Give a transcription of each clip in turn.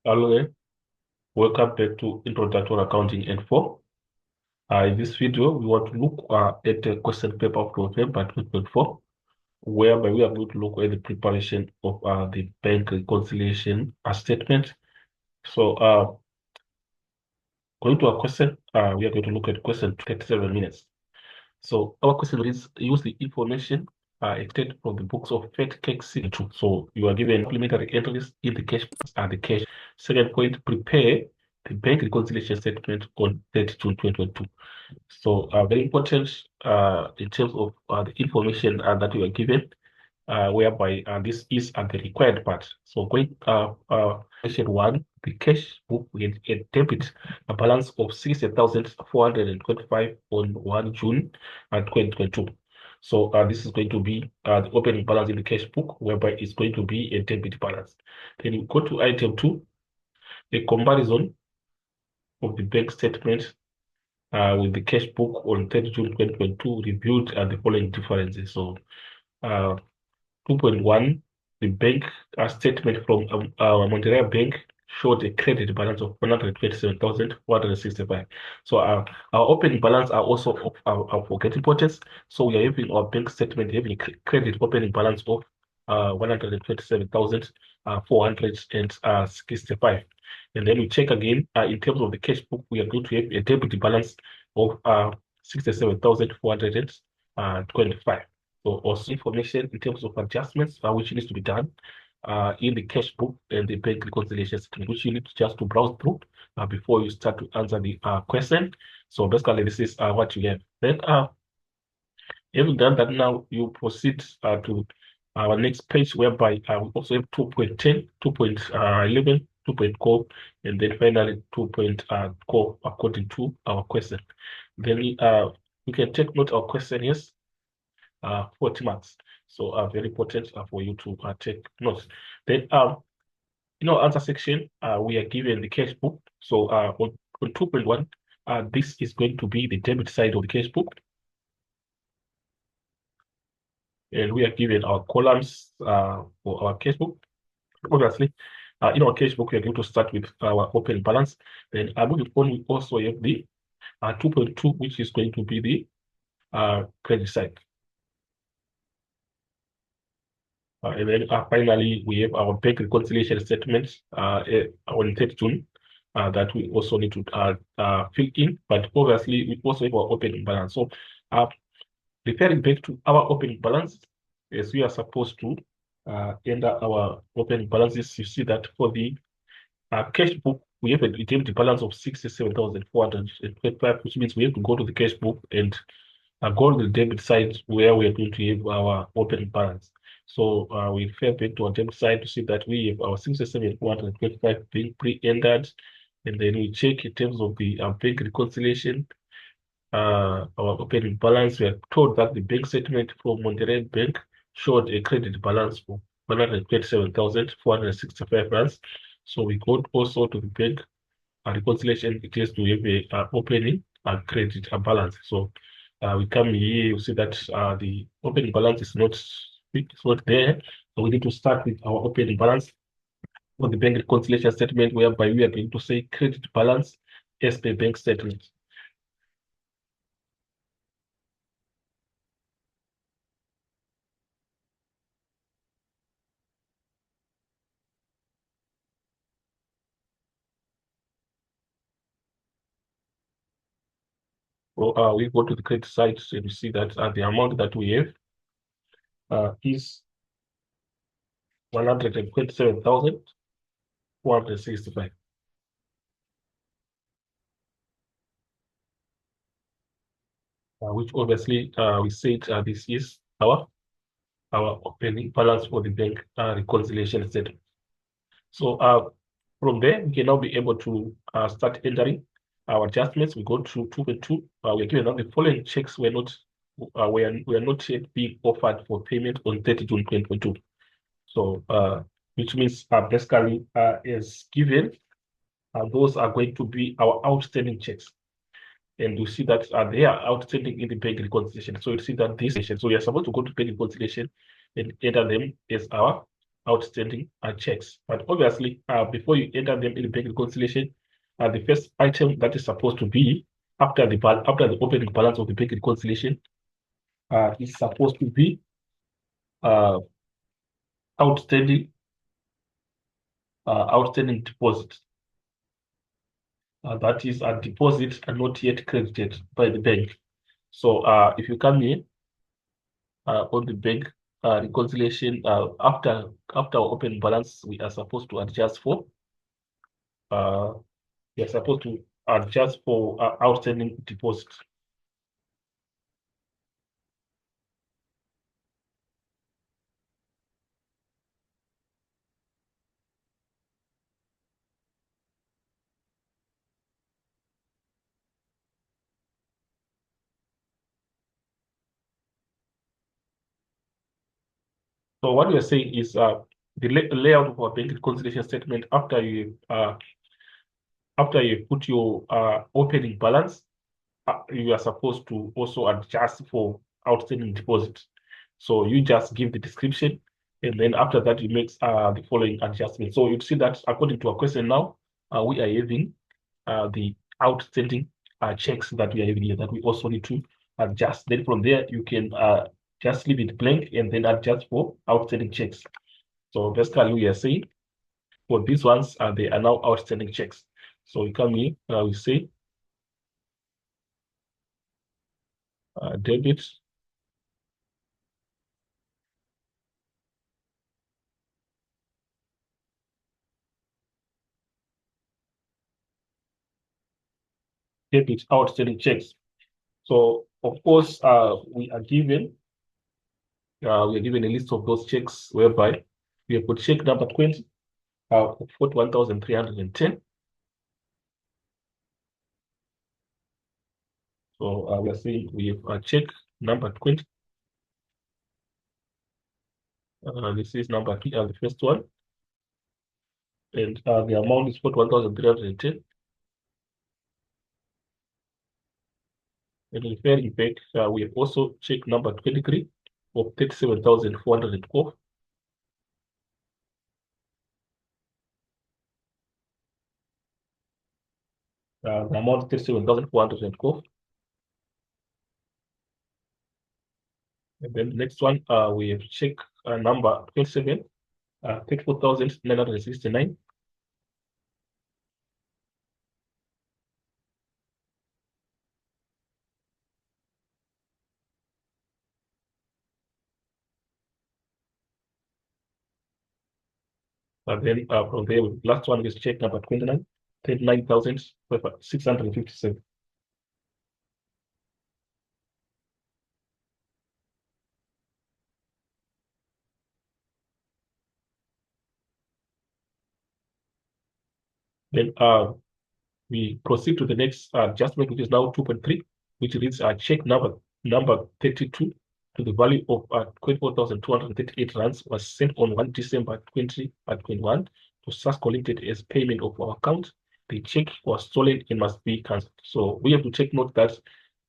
Hello there. Welcome back to Introductory Accounting Info. In this video, we want to look at the question paper of November 2024, whereby we are going to look at the preparation of the bank reconciliation statement. So, going to our question, we are going to look at question 37 minutes. So, our question is use the information extracted from the books of Fat Cake C2. So, you are given supplementary entries in the cash and the cash. Second point, prepare the bank reconciliation statement on 30 June 2022. So, very important in terms of the information that you are given, whereby this is the required part. So, going question one, the cash book with a debit a balance of 60,425 on 1 June 2022. So, this is going to be the opening balance in the cash book, whereby it's going to be a debit balance. Then you go to item two, a comparison of the bank statement with the cash book on 30 June 2022 reviewed the following differences. So, 2.1, the bank statement from Monterey Bank showed a credit balance of 127,465. So, our opening balance are also of forget importance. So, we are having our bank statement having a credit opening balance of 127,465. And then we check again in terms of the cash book, we are going to have a debit balance of 67,425. So also information in terms of adjustments which needs to be done in the cash book and the bank reconciliation statement, which you need just to browse through before you start to answer the question. So basically, this is what you have. Then having done that, now you proceed to our next page, whereby we also have 2.10, 2.11, 2.4, and then finally 2.4 according to our question. Then we can take note of our question, yes, 40 marks. So very important for you to take notes. Then in our answer section, we are given the cash book. So on 2.1, this is going to be the debit side of the cash book. And we are given our columns for our cash book. Obviously, in our cash book, we are going to start with our open balance. Then moving on, we also have the 2.2, which is going to be the credit side. And then finally, we have our bank reconciliation statement on 30 June that we also need to fill in. But obviously, we also have our opening balance. So, referring back to our opening balance, as we are supposed to enter our opening balances, you see that for the cash book, we have a debit balance of 67,425, which means we have to go to the cash book and go to the debit side where we are going to have our opening balance. So we refer back to our debit side to see that we have our 67,425 being pre-entered, and then we check in terms of the bank reconciliation, our opening balance. We are told that the bank statement from Monterey Bank showed a credit balance of 127,465 rands. So we go also to the bank reconciliation details to have a opening and credit balance. So we come here, you see that the opening balance is not there. So we need to start with our opening balance on the bank reconciliation statement, whereby we are going to say credit balance as per bank statement. So we go to the credit side and we see that the amount that we have is 127,465. Which obviously we said this is our opening balance for the bank reconciliation statement. So from there, we can now be able to start entering our adjustments. We go to 2.2. We're given that the following checks were not yet being offered for payment on 30 June 2022. So which means basically is given, those are going to be our outstanding checks. And you see that they are outstanding in the bank reconciliation. So you see that this, so we are supposed to go to bank reconciliation and enter them as our outstanding checks. But obviously, before you enter them in the bank reconciliation, the first item that is supposed to be after the opening balance of the bank reconciliation is supposed to be uh, outstanding outstanding deposit. That is a deposit and not yet credited by the bank. So if you come here on the bank reconciliation after our open balance, we are supposed to adjust for uh, we are supposed to adjust for outstanding deposit. So what we are saying is the layout of our bank reconciliation statement after you put your opening balance, you are supposed to also adjust for outstanding deposit. So you just give the description, and then after that, you make the following adjustments. So you see that according to our question now, we are having the outstanding checks that we are having here that we also need to adjust. Then from there, you can just leave it blank and then adjust for outstanding checks. So basically, we are saying for these ones, they are now outstanding checks. So we come here, we say debit debit outstanding checks. So of course, we are given a list of those checks whereby we have got check number 20 of 41,310. So we are saying we have check number 20. This is number 3, the first one, and the amount is 41,310. And referring back, we have also check number 23 of 37,412. The amount 37,412. And then the next one, we have check number 27, 34,969. And then from there, last one is check number 29, 39,657. Then we proceed to the next adjustment, which is now 2.3, which reads check number 32 to the value of 24,238 rands was sent on 1 December 2021 to SAS collected as payment of our account. The check was stolen and must be cancelled. So we have to take note that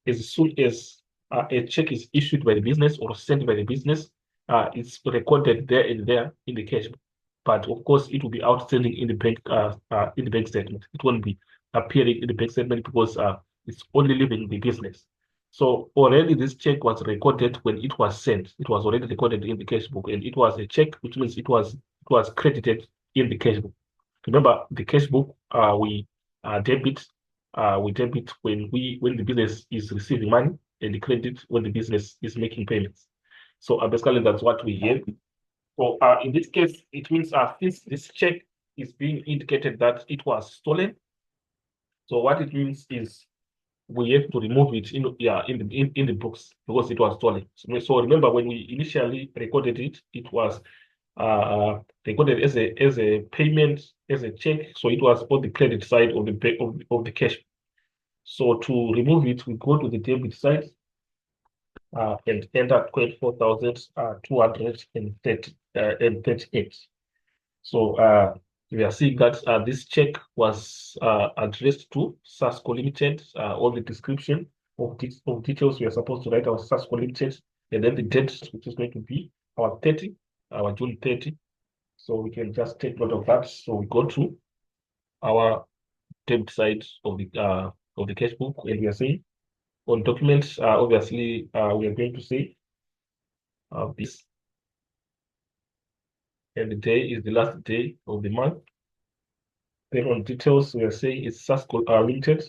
as soon as a check is issued by the business or sent by the business, it's recorded there and there in the cash book. But of course, it will be outstanding in the bank statement. It won't be appearing in the bank statement because it's only leaving the business. So already this check was recorded when it was sent. It was already recorded in the cash book, and it was a check, which means it was credited in the cash book. Remember, the cash book debit we debit when the business is receiving money, and the credit when the business is making payments. So basically, that's what we have. So in this case, it means since this check is being indicated that it was stolen. So what it means is we have to remove it in the books because it was stolen. So remember when we initially recorded it, it was recorded as a payment, as a check. So it was on the credit side of the cash. So to remove it, we go to the debit side and enter 24,238. So we are seeing that this check was addressed to Sasco Limited. All the description of details we are supposed to write our Sasco Limited, and then the date, which is going to be our June 30. So we can just take note of that. So we go to our debit side of the cash book, and we are saying on documents, obviously, we are going to say this, and the day is the last day of the month. Then on details, we are saying it's Sasco limited.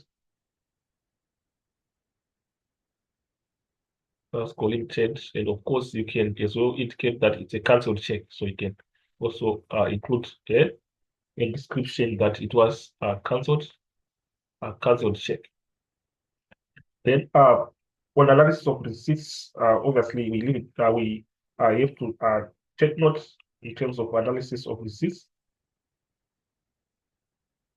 Sasco limited, and of course, you can as well indicate that it's a cancelled check. So you can also include a description that it was cancelled check. Then on analysis of receipts, obviously we leave it, we have to take notes in terms of analysis of receipts.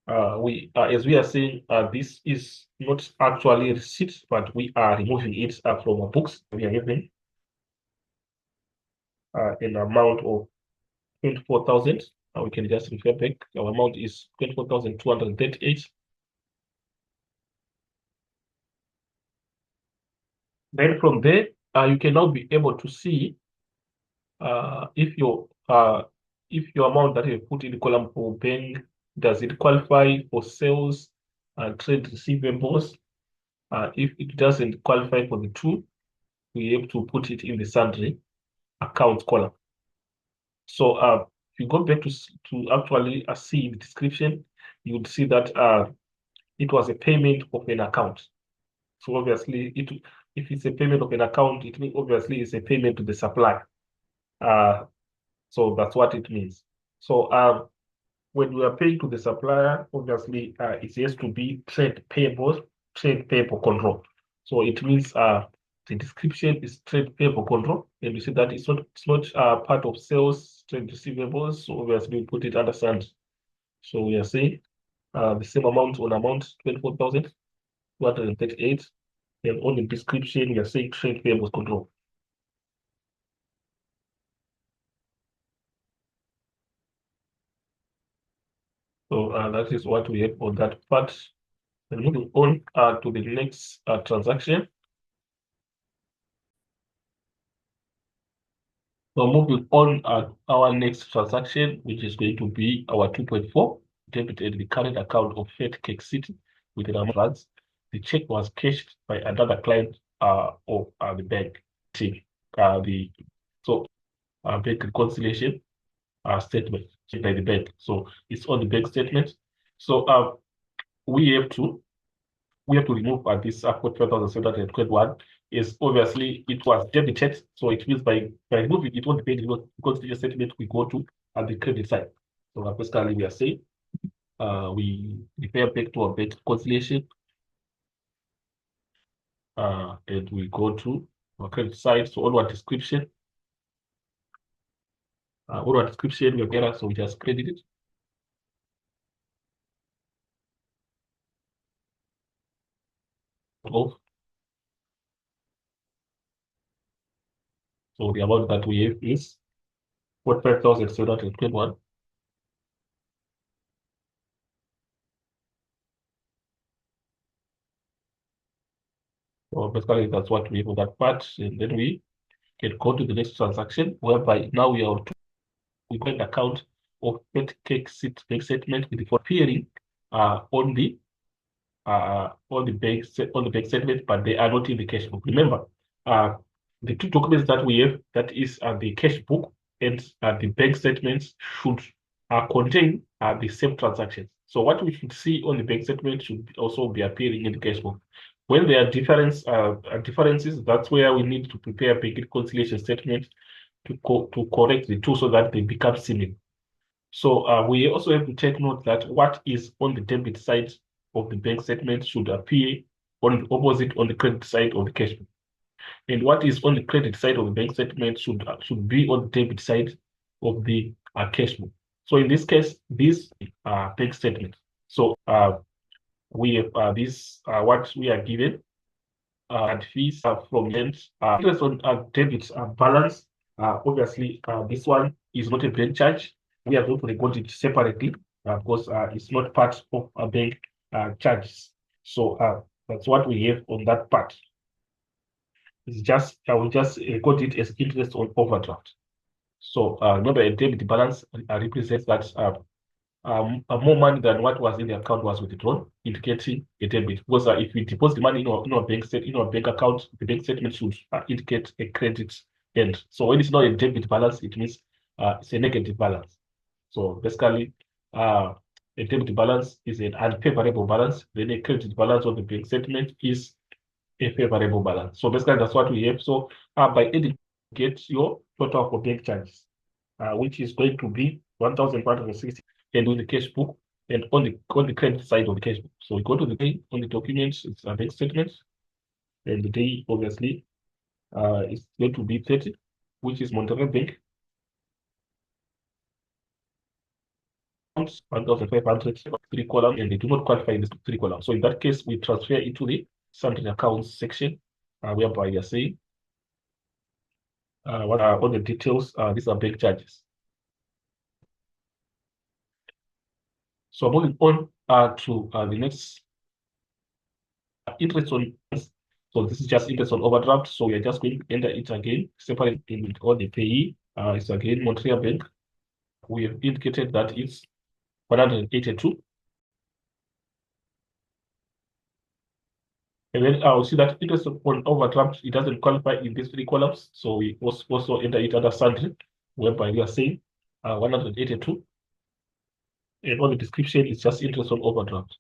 We as we are saying, this is not actually a receipt, but we are removing it from our books. We are given an amount of 24,000. We can just refer back. Our amount is 24,238. Then from there, you can now be able to see if your amount that you put in the column for bank, does it qualify for sales and trade receivables? If it doesn't qualify for the two, we have to put it in the sundry account column. So if you go back to actually see the description, you would see that it was a payment of an account. So obviously, if it's a payment of an account, it means obviously it's a payment to the supplier. So that's what it means. So when we are paying to the supplier, obviously it has to be trade payable control. So it means the description is trade payable control, and you see that it's not part of sales trade receivables. So obviously we put it under sand. So we are saying the same amount on amount 24,238, and on the description we are saying trade payables control. So that is what we have on that part. And moving on to the next transaction. So moving on our next transaction, which is going to be our 2.4, debited the current account of Fat Cake City with an amount. The check was cashed by another client of the bank team. Bank reconciliation statement by the bank. So it's on the bank statement. So we have to remove this 45,721 is obviously it was debited. So it means by removing it won't be paid because the statement we go to at the credit side. So basically we are saying we refer back to our bank reconciliation and we go to our credit side. So on our description, we get so we just credit it. Off. So the amount that we have is 45,721. So basically that's what we have on that part. And then we can go to the next transaction, whereby now we are we got an account of Fat Cake bank statement with the appearing on the bank statement, but they are not in the cash book. Remember, the two documents that we have, that is the cash book and the bank statements, should contain the same transactions. So what we should see on the bank statement should also be appearing in the cash book. When there are differences, that's where we need to prepare a bank reconciliation statement to correct the two so that they become similar. So we also have to take note that what is on the debit side of the bank statement should appear on the opposite on the credit side of the cash book. And what is on the credit side of the bank statement should be on the debit side of the cash book. So in this case, this bank statement. So we have this what we are given and fees from lends. Interest on debit balance. Obviously, this one is not a bank charge. We are going to record it separately because it's not part of a bank charges. So that's what we have on that part. It's just I will just record it as interest on overdraft. So remember, a debit balance represents that more money than what was in the account was withdrawn, indicating a debit. Because if we deposit money in our bank account, the bank statement should indicate a credit end. So when it's not a debit balance, it means it's a negative balance. So basically, a debit balance is an unfavorable balance. Then a credit balance on the bank statement is a favorable balance. So basically, that's what we have. So by adding, get your total for bank charges, which is going to be 1,160, and with the cash book and on the credit side of the cash book. So we go to the day on the documents, it's a bank statement, and the day obviously is going to be 30, which is Monterey Bank, 1,500, 3 columns, and they do not qualify in this 3 columns. So in that case, we transfer into the sundry accounts section, whereby you're saying what are all the details. These are bank charges. So moving on to the next interest on. So this is just interest on overdraft. So we are just going to enter it again, separate in all the payee. It's again Montreal Bank. We have indicated that it's 182. And then I'll see that interest on overdraft, it doesn't qualify in these 3 columns. So we also enter it under sundry, whereby we are saying 182. And on the description, it's just interest on overdraft.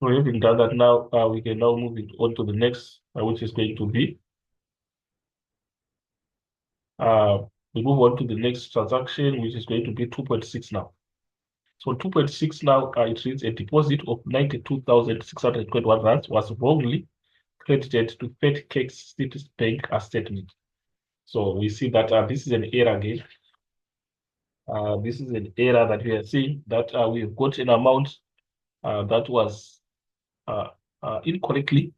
So having done that now, we can now move it on to the next, which is going to be we move on to the next transaction, which is going to be 2.6 now. So 2.6 now, it reads a deposit of 92,621 rands was wrongly credited to Fed Cakes City Bank as statement. So we see that this is an error again. This is an error that we are seeing, that we've got an amount that was incorrectly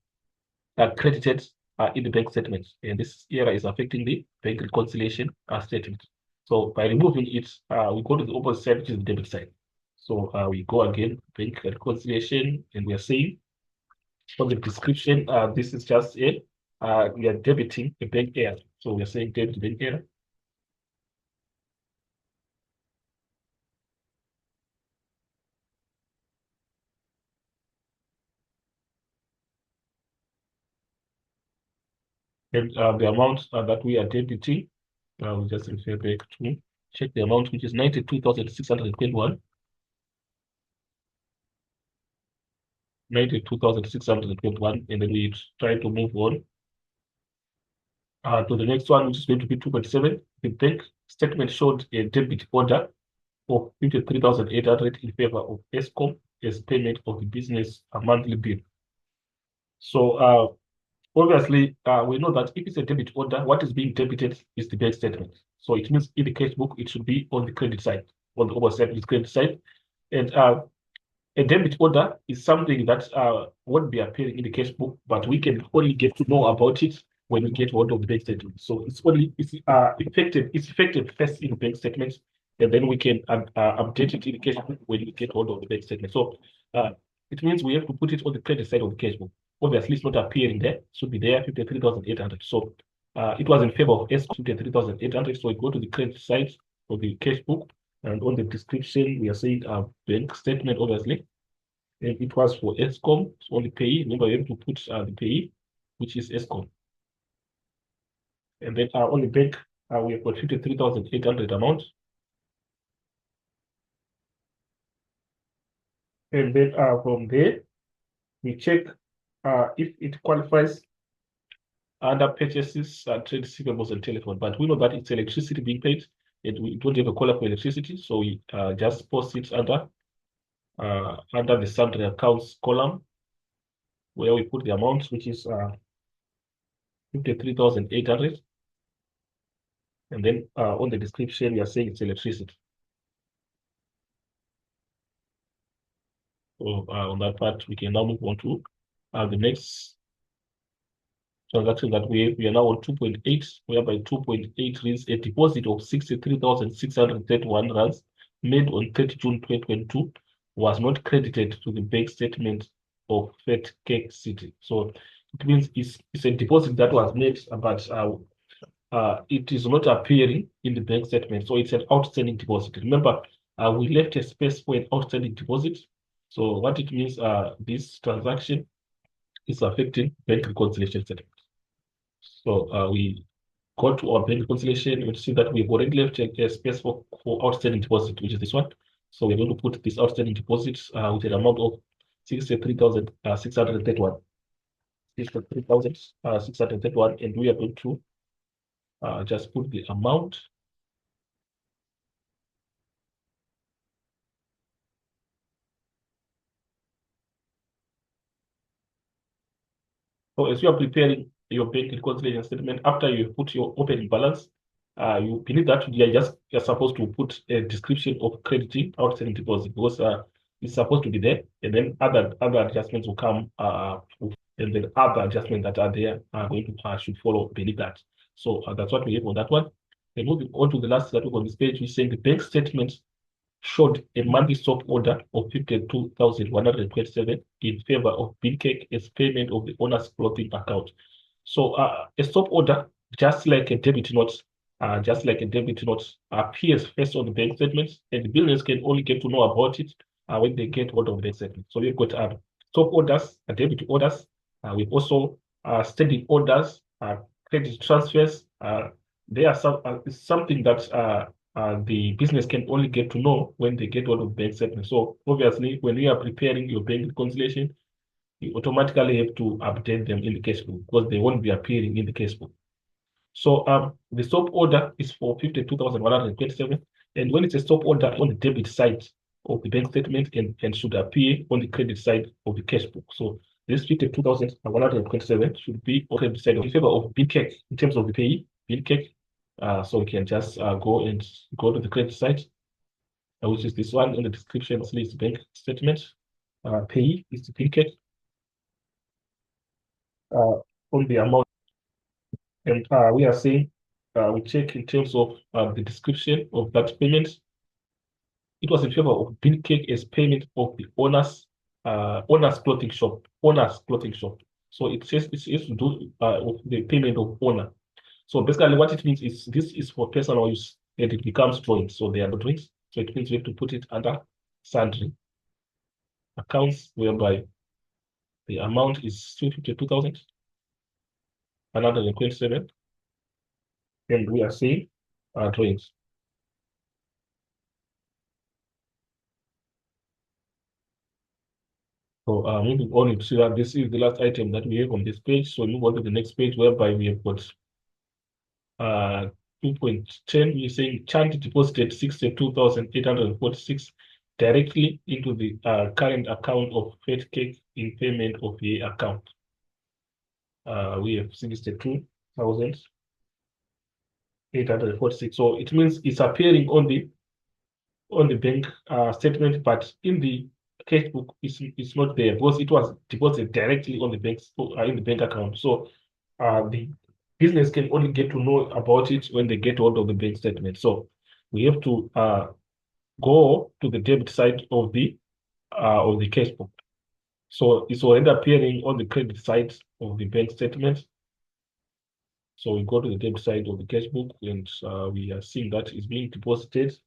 credited in the bank statement. And this error is affecting the bank reconciliation statement. So by removing it, we go to the opposite side, which is the debit side. So we go again, bank reconciliation, and we are saying for the description, this is just a, we are debiting a bank error. So we are saying debit bank error. And the amount that we are debiting, we just refer back to check the amount, which is 92,621. 92,621, and then we try to move on to the next one, which is going to be 2.7. The bank statement showed a debit order of 53,800 in favor of ESCOM as payment of the business a monthly bill. So obviously, we know that if it's a debit order, what is being debited is the bank statement. So it means in the cash book, it should be on the credit side, on the opposite is credit side. And a debit order is something that won't be appearing in the cash book, but we can only get to know about it when we get hold of the bank statement. So it's effective first in the bank statement, and then we can update it in the cash book when we get hold of the bank statement. So it means we have to put it on the credit side of the cash book. Obviously, it's not appearing there. It should be there, 53,800. So it was in favor of S 53,800. So we go to the credit side of the cash book, and on the description, we are saying bank statement, obviously. And it was for ESCOM, so only payee. Remember, we have to put the payee, which is ESCOM. And then on the bank, we have got 53,800 amount. And then from there, we check if it qualifies under purchases, trade receivables, and telephone. But we know that it's electricity being paid, and we don't have a caller for electricity, so we just post it under the sundry accounts column, where we put the amount, which is 53,800. And then on the description, we are saying it's electricity. So on that part, we can now move on to the next transaction that we are now on 2.8, whereby 2.8 reads a deposit of 63,631 rands made on 30 June 2022 was not credited to the bank statement of Fat Cake City. So it means it's a deposit that was made, but it is not appearing in the bank statement. So it's an outstanding deposit. Remember, we left a space for an outstanding deposit. So what it means, this transaction is affecting bank reconciliation statement. So we go to our bank reconciliation, we see that we've already left a space for outstanding deposit, which is this one. So we're going to put this outstanding deposit with an amount of 63,631. 63,631, and we are going to just put the amount. So as you are preparing your bank reconciliation statement, after you put your opening balance, you believe that you're supposed to put a description of crediting outstanding deposit, because it's supposed to be there, and then other adjustments will come, and then other adjustments that are there are going to should follow beneath that. So that's what we have on that one. Then moving on to the last that on this page, we're saying the bank statement showed a monthly stop order of 52,127 in favor of Bincake as payment of the owner's clothing account. So a stop order, just like a debit note, appears first on the bank statements, and the business can only get to know about it when they get hold of the bank statement. So we've got stop orders, debit orders. We've also standing orders, credit transfers. They are something that the business can only get to know when they get out of bank statement. So obviously, when you are preparing your bank reconciliation, you automatically have to update them in the cash book because they won't be appearing in the cash book. So the stop order is for 52,127, and when it's a stop order on the debit side of the bank statement and should appear on the credit side of the cash book. So this 52,127 should be on the credit side in favor of Bincake in terms of the payee, Bincake. So we can just go to the credit side, which is this one in the description. It's bank statement. Payee is the Bincake on the amount, and we are saying we check in terms of the description of that payment. It was in favor of Bincake as payment of the owner's clothing shop. So it says it's to do with the payment of owner. So basically, what it means is this is for personal use, and it becomes joint. So they are not drinks. So it means we have to put it under sundry accounts, whereby the amount is 252,127, and we are saying drinks. So moving on, you see that this is the last item that we have on this page. So move on to the next page, whereby we have got 2.10. We're saying Chant deposited 62,846 directly into the current account of Fat Cake in payment of the account. We have 62,846. So it means it's appearing on the bank statement, but in the cash book it's not there because it was deposited directly on the bank's in the bank account. So the business can only get to know about it when they get hold of the bank statement. So we have to go to the debit side of the cash book. So it's already appearing on the credit side of the bank statement. So we go to the debit side of the cash book, and we are seeing that it's being deposited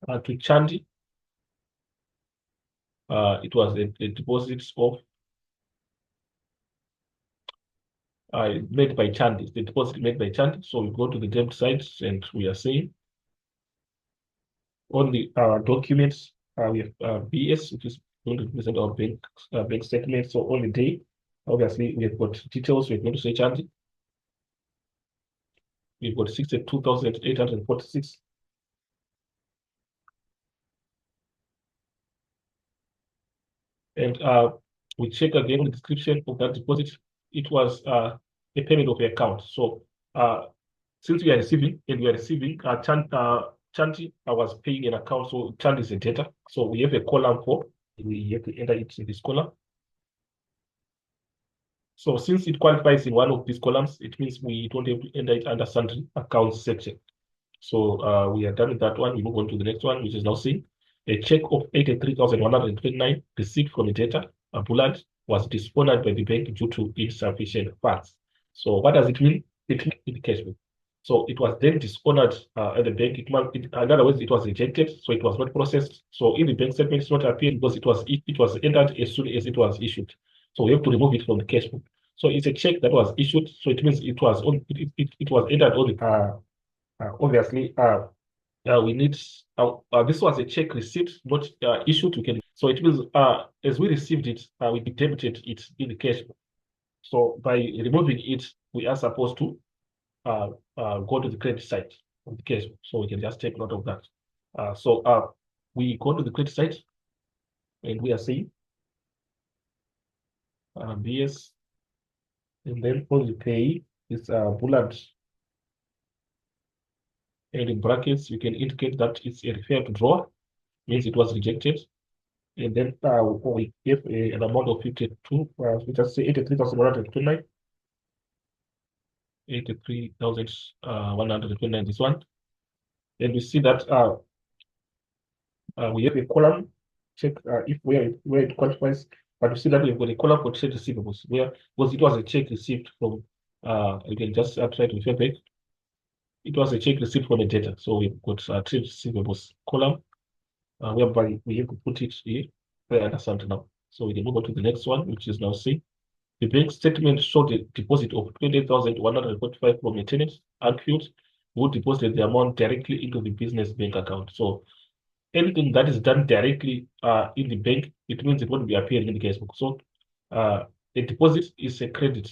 to Chandy. It was a deposit of made by Chandy. The deposit made by Chandy. So we go to the debit side, and we are saying on the documents we have BS, which is going to represent our bank statement. So on the day, obviously we have got details. We're going to say Chandy. We've got 62,846. And we check again the description of that deposit. It was a payment of the account. So since we are receiving Chanti was paying an account, so Chanti is a debtor. So we have a column for, we have to enter it in this column. So since it qualifies in one of these columns, it means we don't have to enter it under sundry accounts section. So we are done with that one. We move on to the next one, which is now C. A check of 83,129 received from the debtor, Buland, was dishonored by the bank due to insufficient funds. So what does it mean? It means in the cash book. So it was then dishonored at the bank. In other words, it was rejected, so it was not processed. So in the bank statement, it's not appearing because it was entered as soon as it was issued. So we have to remove it from the cash book. So it's a check that was issued. So it means it was it was entered on the obviously we need this was a check receipt, not issued. We can so it means as we received it, we debited it in the cash book. So by removing it, we are supposed to uh, go to the credit side of the cash book. So we can just take note of that. We go to the credit side and we are saying BS, and then for the pay is bullet, and in brackets you can indicate that it's a refer to draw, means it was rejected. And then we give an amount of 52, we just say 83,129, 83,129, this one. And we see that we have a column, check if where it qualifies, but we see that we've got a column for trade receivables, where because it was a check received from, you can just try to refer back. It was a check received from the data, so we've got trade receivables column, whereby we have to put it here, where I understand now. So we can move on to the next one, which is now C. The bank statement showed a deposit of 20,145 from a tenant, Anfield, who deposited the amount directly into the business bank account. So anything that is done directly in the bank, it means it won't be appearing in the cash book. So a deposit is a credit,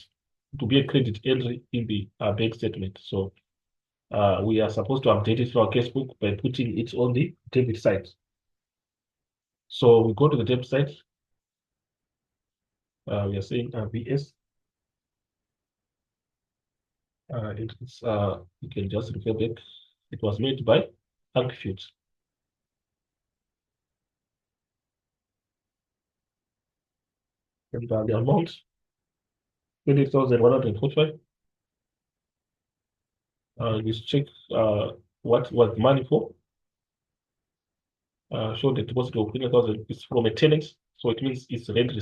to be a credit entry in the bank statement. So we are supposed to update it to our cash book by putting it on the debit side. So we go to the debit side. We are saying BS. You can just refer back. It was made by Anfield. And the amount 20,145. Let's check what was the money for. Show the deposit of 20,000 is from a tenant, so it means it's rent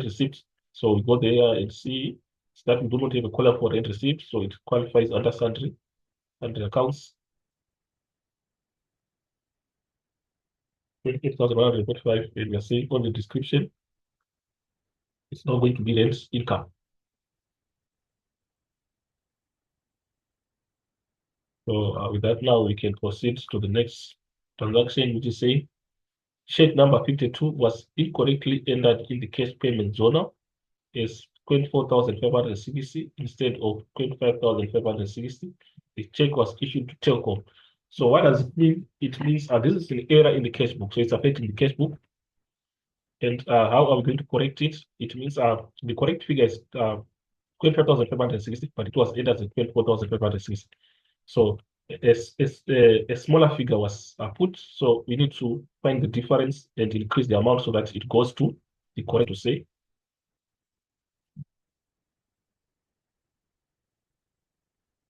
receipt. So we go there and see that we do not have a column for rent receipt, so it qualifies under sundry under accounts. 28,145, and we are saying on the description, it's not going to be rent income. So with that, now we can proceed to the next transaction, which is saying check number 52 was incorrectly entered in the cash payment journal as 24,560 instead of 25,560. The check was issued to Telcom. So what does it mean? It means this is an error in the cash book. So it's affecting the cash book. And how are we going to correct it? It means the correct figure is 25,560, but it was entered as 24,560. So a smaller figure was put. So we need to find the difference and increase the amount so that it goes to the correct to say.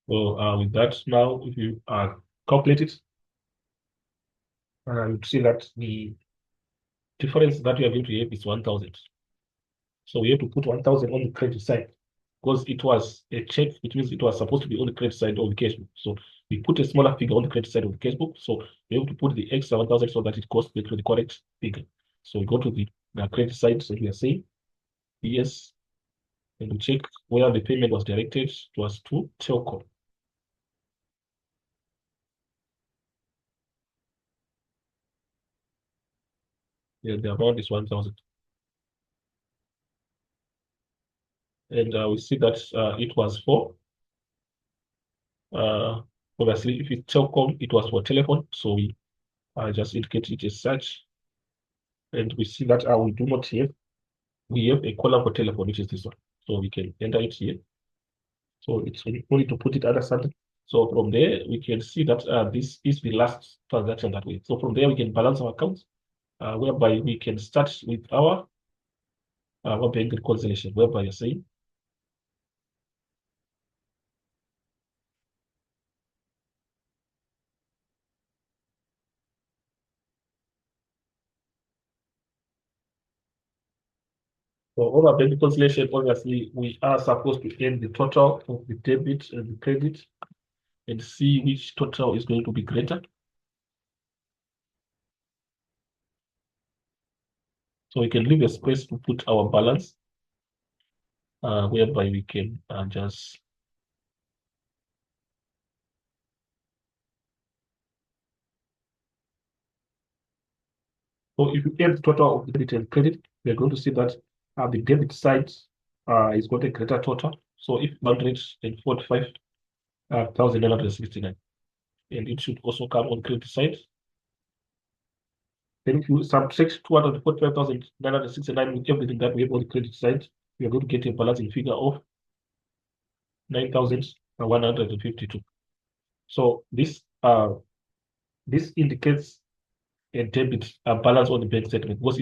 So with that, now if you calculate it, you see that the difference that we are going to have is 1,000. So we have to put 1,000 on the credit side because it was a check, which means it was supposed to be on the credit side of the cash book. So we put a smaller figure on the credit side of the cash book. So we have to put the extra 1,000 so that it goes back to the correct figure. So we go to the credit side. So we are saying yes, and we check where the payment was directed. It was to Telco. Yeah, the amount is 1,000. And we see that it was for obviously if it's telecom, it was for telephone, so we just indicate it as such. And we see that we do not have we have a column for telephone, which is this one, so we can enter it here. So it's only to put it under something. So from there we can see that this is the last transaction that way. So from there we can balance our accounts, whereby we can start with our bank reconciliation, whereby you're saying For our bank reconciliation, obviously, we are supposed to end the total of the debit and the credit and see which total is going to be greater. So we can leave a space to put our balance, whereby we can just. So if you add the total of the debit and credit, we are going to see that the debit side is got a greater total. So if 145,969, and it should also come on credit side. Then if you subtract 245,969 with everything that we have on the credit side, we are going to get a balancing figure of 9,152. So this indicates a debit balance on the bank statement because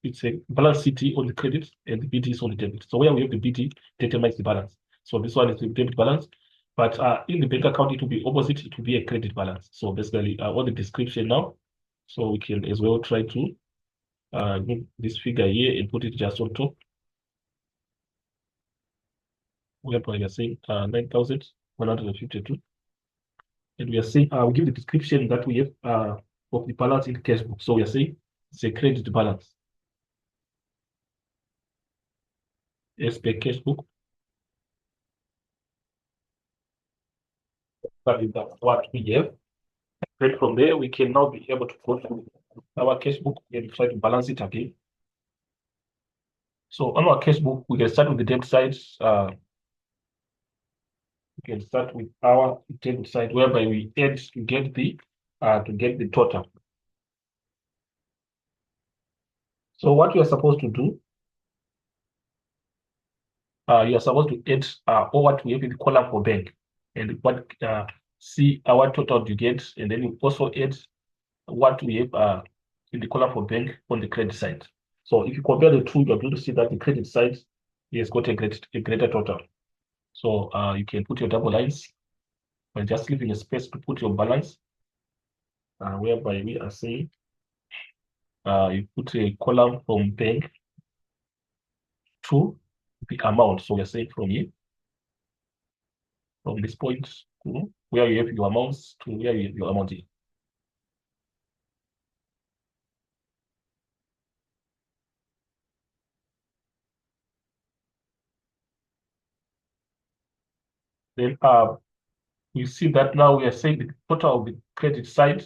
it's a balance CT on the credit and the BT is on the debit. So where we have the BT determines the balance. So this one is the debit balance, but in the bank account it will be opposite. It will be a credit balance. So basically, on the description now, so we can as well try to give this figure here and put it just on top. Whereby we are saying 9,152, and we are saying we give the description that we have of the balance in the cash book. So we are saying it's a credit balance as per cash book. That is what we have. Then from there, we can now be able to go to our cash book and try to balance it again. So on our cash book, we can start with the debit side. We can start with our debit side, whereby we add to get the total. So what we are supposed to do, you are supposed to add all what we have in the column for bank and what see our total you get, and then you also add what we have in the column for bank on the credit side. So if you compare the two, you're going to see that the credit side has got a greater total. So you can put your double lines by just leaving a space to put your balance, whereby we are saying you put a column from bank to the amount. So we're saying from here, from this point to where you have your amounts to where you have your amount here. Then you see that now we are saying the total of the credit side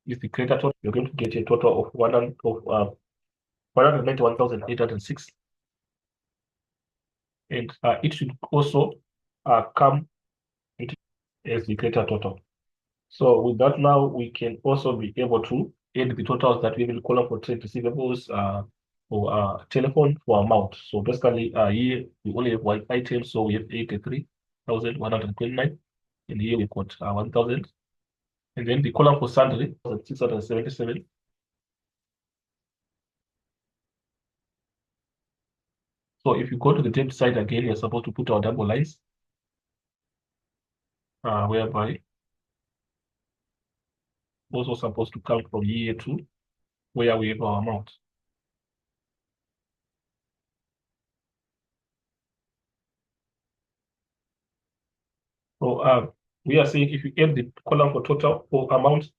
is the greater total. You're going to get a total of 191,806, and it should also come as the greater total. So with that now, we can also be able to add the totals that we will call up for trade receivables for telephone for amount. So basically, here we only have one item, so we have 83,129, and here we've got 1,000. And then the column for sundry, 677. So if you go to the debit side again, you're supposed to put our double lines, whereby also supposed to come from year two, where we have our amount. So we are saying if you add the column for total for amount,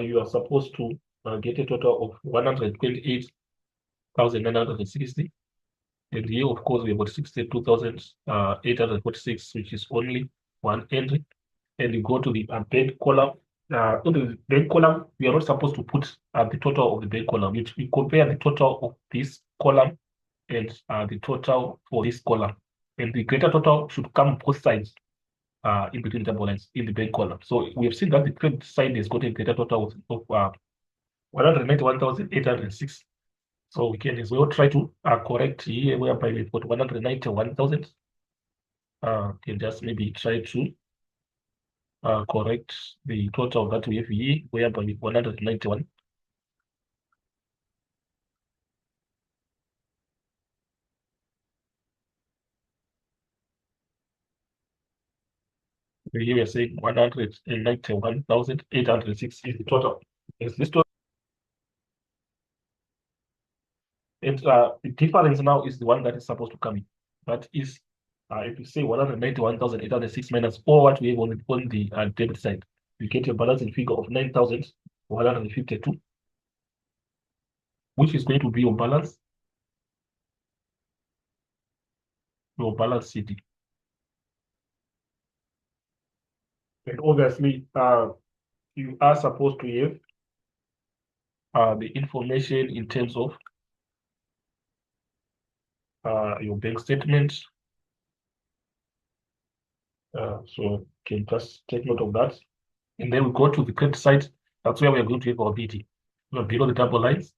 you are supposed to get a total of 128,960. And here, of course, we have got 62,846, which is only one entry. And you go to the bank column. In the bank column, we are not supposed to put the total of the bank column. We compare the total of this column and the total for this column. And the greater total should come both sides in between double lines in the bank column. So we have seen that the credit side has got a greater total of 191,806. So we can as well try to correct here, whereby we've got 191,000. Can just maybe try to correct the total that we have here, whereby with 191. Here we are saying 191,806 is the total. Is this total? And the difference now is the one that is supposed to come in. That is, if you say 191,806 minus all what we have on the debit side, you get a balancing figure of 9,152, which is going to be your balance CD. And obviously, you are supposed to have the information in terms of your bank statement. So you can just take note of that. And then we go to the credit side. That's where we are going to have our BT. Below the double lines.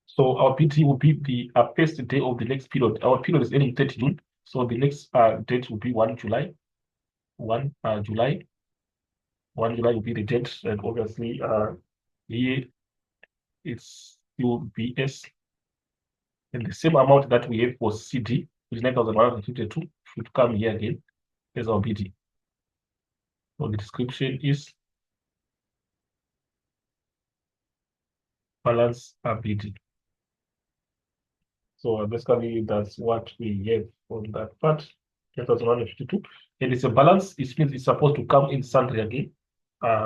So our PT will be the first day of the next period. Our period is ending 30 June. So the next date will be 1 July. 1 July. 1 July will be the date. And obviously, here it's UBS. And the same amount that we have for CD, which is 9,152, should come here again as our BT. So the description is balance BT. So basically, that's what we have on that part, 10,152. And it's a balance. It means it's supposed to come in sundry again.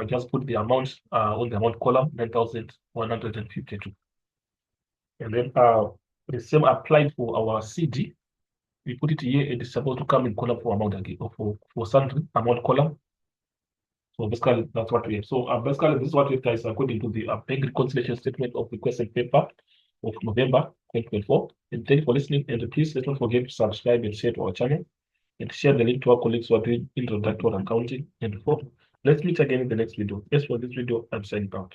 Just put the amount on the amount column, 9,152. And then the same applied for our CD. We put it here, and it's supposed to come in column for amount again, or for sundry amount column. So basically, that's what we have. So basically, this is what we have, guys, according to the bank reconciliation statement of the question paper of November 2024. And thank you for listening. And please don't forget to subscribe and share to our channel and share the link to our colleagues who are doing introductory accounting. And let's meet again in the next video. As for this video, I'm signing out.